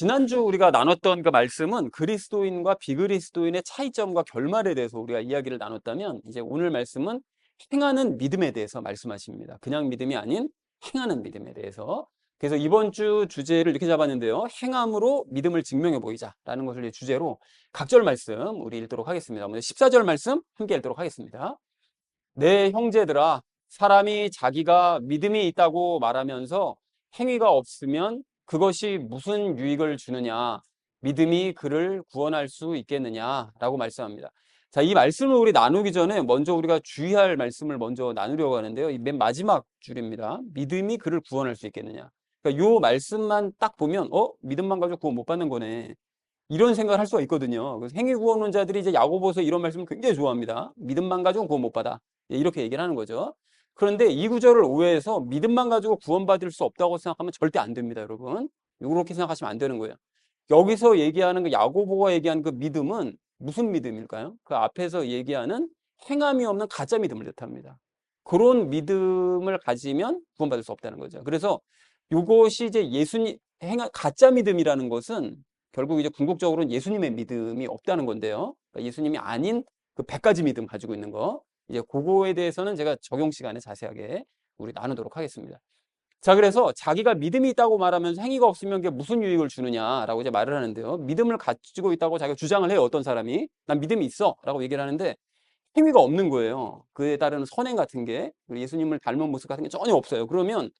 지난주 우리가 나눴던 그 말씀은 그리스도인과 비그리스도인의 차이점과 결말에 대해서 우리가 이야기를 나눴다면, 이제 오늘 말씀은 행하는 믿음에 대해서 말씀하십니다. 그냥 믿음이 아닌 행하는 믿음에 대해서. 그래서 이번 주 주제를 이렇게 잡았는데요. 행함으로 믿음을 증명해 보이자라는 것을 이제 주제로 각절 말씀 우리 읽도록 하겠습니다. 먼저 14절 말씀 함께 읽도록 하겠습니다. 내 형제들아, 사람이 자기가 믿음이 있다고 말하면서 행위가 없으면 그것이 무슨 유익을 주느냐? 믿음이 그를 구원할 수 있겠느냐라고 말씀합니다. 자, 이 말씀을 우리 나누기 전에 먼저 우리가 주의할 말씀을 먼저 나누려고 하는데요. 이 맨 마지막 줄입니다. 믿음이 그를 구원할 수 있겠느냐? 그러니까 요 말씀만 딱 보면 믿음만 가지고 구원 못 받는 거네. 이런 생각을 할 수가 있거든요. 그래서 행위 구원론자들이 이제 야고보서 이런 말씀을 굉장히 좋아합니다. 믿음만 가지고 구원 못 받아. 이렇게 얘기를 하는 거죠. 그런데 이 구절을 오해해서 믿음만 가지고 구원받을 수 없다고 생각하면 절대 안 됩니다, 여러분. 이렇게 생각하시면 안 되는 거예요. 여기서 얘기하는 그 야고보가 얘기하는 그 믿음은 무슨 믿음일까요? 그 앞에서 얘기하는 행함이 없는 가짜 믿음을 뜻합니다. 그런 믿음을 가지면 구원받을 수 없다는 거죠. 그래서 이것이 이제 가짜 믿음이라는 것은 결국 이제 궁극적으로는 예수님의 믿음이 없다는 건데요. 그러니까 예수님이 아닌 그 100가지 믿음 가지고 있는 거. 이제 그거에 대해서는 제가 적용 시간에 자세하게 우리 나누도록 하겠습니다. 자, 그래서 자기가 믿음이 있다고 말하면서 행위가 없으면 그게 무슨 유익을 주느냐라고 이제 말을 하는데요. 믿음을 가지고 있다고 자기가 주장을 해요. 어떤 사람이. 난 믿음이 있어. 라고 얘기를 하는데 행위가 없는 거예요. 그에 따르는 선행 같은 게, 예수님을 닮은 모습 같은 게 전혀 없어요. 그러면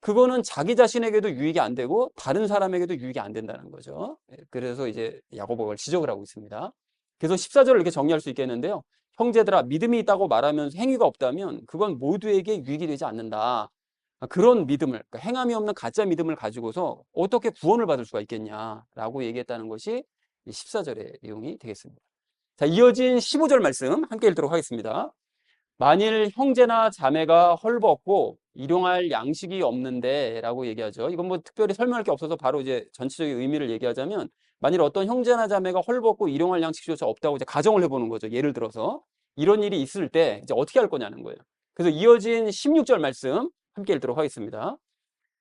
그거는 자기 자신에게도 유익이 안 되고 다른 사람에게도 유익이 안 된다는 거죠. 그래서 이제 야고보가 지적을 하고 있습니다. 그래서 14절을 이렇게 정리할 수 있겠는데요. 형제들아, 믿음이 있다고 말하면서 행위가 없다면 그건 모두에게 유익이 되지 않는다. 그런 믿음을, 그러니까 행함이 없는 가짜 믿음을 가지고서 어떻게 구원을 받을 수가 있겠냐라고 얘기했다는 것이 14절의 내용이 되겠습니다. 자, 이어진 15절 말씀 함께 읽도록 하겠습니다. 만일 형제나 자매가 헐벗고 일용할 양식이 없는데 라고 얘기하죠. 이건 뭐 특별히 설명할 게 없어서 바로 이제 전체적인 의미를 얘기하자면, 만일 어떤 형제나 자매가 헐벗고 일용할 양식조차 없다고 이제 가정을 해보는 거죠. 예를 들어서 이런 일이 있을 때 이제 어떻게 할 거냐는 거예요. 그래서 이어진 16절 말씀 함께 읽도록 하겠습니다.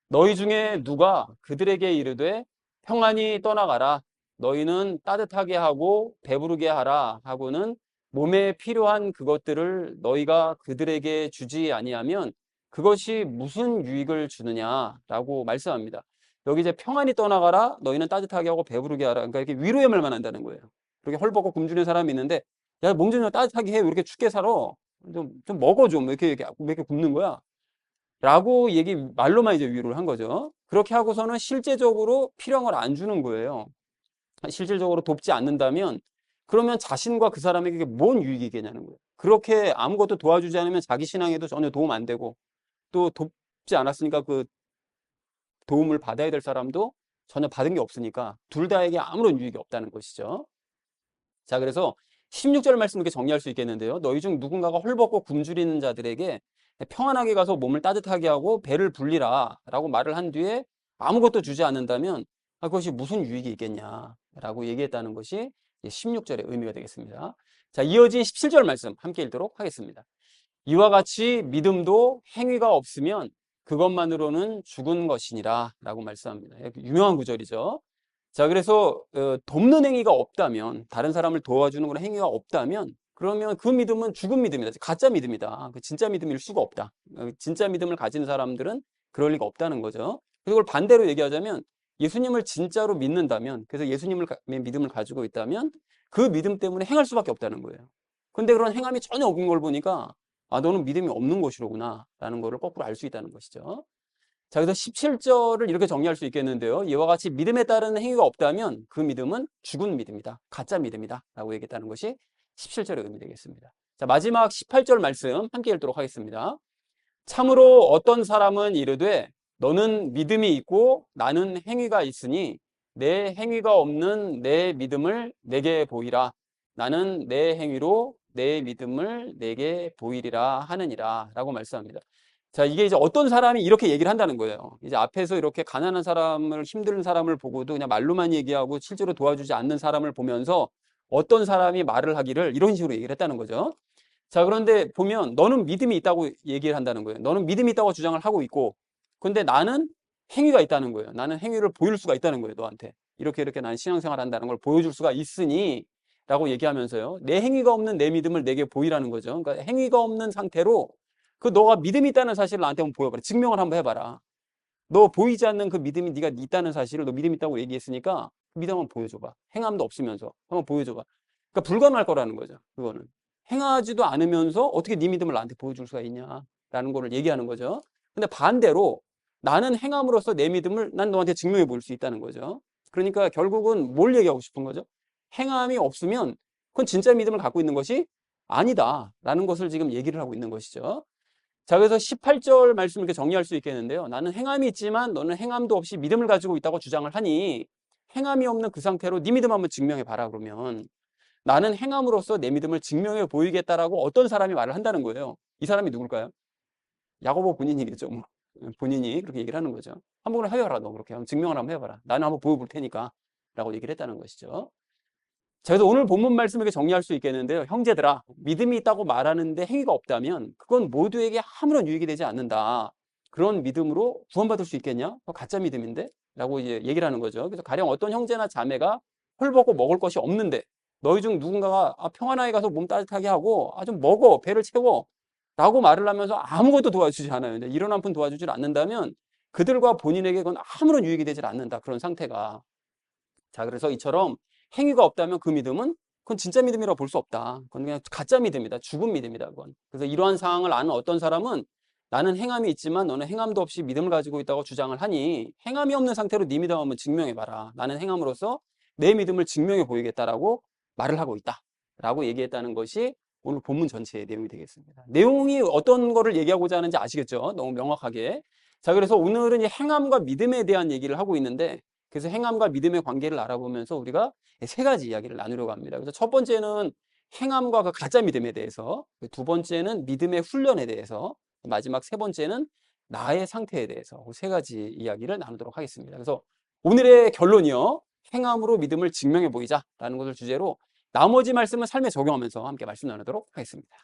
너희 중에 누가 그들에게 이르되 평안히 떠나가라, 너희는 따뜻하게 하고 배부르게 하라 하고는 몸에 필요한 그것들을 너희가 그들에게 주지 아니하면 그것이 무슨 유익을 주느냐라고 말씀합니다. 여기 이제 평안히 떠나가라, 너희는 따뜻하게 하고 배부르게 하라. 그러니까 이렇게 위로의 말만 한다는 거예요. 그렇게 헐벗고 굶주린 사람이 있는데, 야, 몸 좀 따뜻하게 해. 왜 이렇게 춥게 살아? 좀 먹어 좀. 왜 이렇게 굶는 거야? 라고 말로만 이제 위로를 한 거죠. 그렇게 하고서는 실제적으로 필요한 걸 안 주는 거예요. 실질적으로 돕지 않는다면 그러면 자신과 그 사람에게 뭔 유익이겠냐는 거예요. 그렇게 아무것도 도와주지 않으면 자기 신앙에도 전혀 도움 안 되고, 또 돕지 않았으니까 그 도움을 받아야 될 사람도 전혀 받은 게 없으니까 둘 다에게 아무런 유익이 없다는 것이죠. 자, 그래서 16절 말씀 이렇게 정리할 수 있겠는데요. 너희 중 누군가가 헐벗고 굶주리는 자들에게 평안하게 가서 몸을 따뜻하게 하고 배를 불리라 라고 말을 한 뒤에 아무것도 주지 않는다면 그것이 무슨 유익이 있겠냐라고 얘기했다는 것이 16절의 의미가 되겠습니다. 자, 이어진 17절 말씀 함께 읽도록 하겠습니다. 이와 같이 믿음도 행위가 없으면 그것만으로는 죽은 것이니라 라고 말씀합니다. 유명한 구절이죠. 자, 그래서 돕는 행위가 없다면, 다른 사람을 도와주는 그런 행위가 없다면 그러면 그 믿음은 죽은 믿음이다. 가짜 믿음이다. 진짜 믿음일 수가 없다. 진짜 믿음을 가진 사람들은 그럴 리가 없다는 거죠. 그리고 그걸 반대로 얘기하자면 예수님을 진짜로 믿는다면, 그래서 예수님을 믿음을 가지고 있다면 그 믿음 때문에 행할 수밖에 없다는 거예요. 근데 그런 행함이 전혀 없는 걸 보니까 너는 믿음이 없는 것이로구나 라는 거를 거꾸로 알 수 있다는 것이죠. 자, 그래서 17절을 이렇게 정리할 수 있겠는데요. 이와 같이 믿음에 따르는 행위가 없다면 그 믿음은 죽은 믿음이다. 가짜 믿음이다. 라고 얘기했다는 것이 17절의 의미 되겠습니다. 자, 마지막 18절 말씀 함께 읽도록 하겠습니다. 참으로 어떤 사람은 이르되 너는 믿음이 있고 나는 행위가 있으니 내 행위가 없는 내 믿음을 내게 보이라. 나는 내 행위로 내 믿음을 내게 보이리라 하느니라 라고 말씀합니다. 자, 이게 이제 어떤 사람이 이렇게 얘기를 한다는 거예요. 이제 앞에서 이렇게 가난한 사람을, 힘든 사람을 보고도 그냥 말로만 얘기하고 실제로 도와주지 않는 사람을 보면서 어떤 사람이 말을 하기를 이런 식으로 얘기를 했다는 거죠. 자, 그런데 보면 너는 믿음이 있다고 얘기를 한다는 거예요. 너는 믿음이 있다고 주장을 하고 있고, 근데 나는 행위가 있다는 거예요. 나는 행위를 보일 수가 있다는 거예요, 너한테. 이렇게 나는 신앙생활 한다는 걸 보여줄 수가 있으니 라고 얘기하면서요. 내 행위가 없는 내 믿음을 내게 보이라는 거죠. 그러니까 행위가 없는 상태로 그 너가 믿음이 있다는 사실을 나한테 한번 보여봐라. 증명을 한번 해봐라. 너 보이지 않는 그 믿음이 네가 있다는 사실을 너 믿음 있다고 얘기했으니까 그 믿음 한번 보여줘봐. 행함도 없으면서 한번 보여줘봐. 그러니까 불가능할 거라는 거죠. 그거는. 행하지도 않으면서 어떻게 네 믿음을 나한테 보여줄 수가 있냐라는 거를 얘기하는 거죠. 근데 반대로 나는 행함으로써 내 믿음을 난 너한테 증명해 볼 수 있다는 거죠. 그러니까 결국은 뭘 얘기하고 싶은 거죠? 행함이 없으면 그건 진짜 믿음을 갖고 있는 것이 아니다라는 것을 지금 얘기를 하고 있는 것이죠. 자, 그래서 18절 말씀 이렇게 정리할 수 있겠는데요. 나는 행함이 있지만 너는 행함도 없이 믿음을 가지고 있다고 주장을 하니 행함이 없는 그 상태로 네 믿음 한번 증명해 봐라. 그러면 나는 행함으로써 내 믿음을 증명해 보이겠다라고 어떤 사람이 말을 한다는 거예요. 이 사람이 누굴까요? 야고보 본인이겠죠. 뭐. 본인이 그렇게 얘기를 하는 거죠. 한번 해봐라. 너 그렇게 한번 증명을 한번 해봐라. 나는 한번 보여볼 테니까 라고 얘기를 했다는 것이죠. 자, 그래서 오늘 본문 말씀을 이렇게 정리할 수 있겠는데요. 형제들아, 믿음이 있다고 말하는데 행위가 없다면 그건 모두에게 아무런 유익이 되지 않는다. 그런 믿음으로 구원받을 수 있겠냐? 가짜 믿음인데? 라고 이제 얘기를 하는 거죠. 그래서 가령 어떤 형제나 자매가 헐벗고 먹을 것이 없는데 너희 중 누군가가 평안하게 가서 몸 따뜻하게 하고 좀 먹어, 배를 채워 라고 말을 하면서 아무것도 도와주지 않아요. 이런 한 푼 도와주질 않는다면 그들과 본인에게 그건 아무런 유익이 되질 않는다. 그런 상태가. 자, 그래서 이처럼 행위가 없다면 그 믿음은 그건 진짜 믿음이라고 볼 수 없다. 그건 그냥 가짜 믿음이다. 죽은 믿음이다. 그건. 그래서 이러한 상황을 아는 어떤 사람은 나는 행함이 있지만 너는 행함도 없이 믿음을 가지고 있다고 주장을 하니 행함이 없는 상태로 네 믿음 한번 증명해봐라. 나는 행함으로써 내 믿음을 증명해 보이겠다라고 말을 하고 있다. 라고 얘기했다는 것이 오늘 본문 전체의 내용이 되겠습니다. 내용이 어떤 거를 얘기하고자 하는지 아시겠죠? 너무 명확하게. 자, 그래서 오늘은 이 행함과 믿음에 대한 얘기를 하고 있는데 그래서 행함과 믿음의 관계를 알아보면서 우리가 세 가지 이야기를 나누려고 합니다. 그래서 첫 번째는 행함과 그 가짜 믿음에 대해서, 두 번째는 믿음의 훈련에 대해서, 마지막 세 번째는 나의 상태에 대해서 세 가지 이야기를 나누도록 하겠습니다. 그래서 오늘의 결론이요. 행함으로 믿음을 증명해 보이자라는 것을 주제로 나머지 말씀은 삶에 적용하면서 함께 말씀 나누도록 하겠습니다.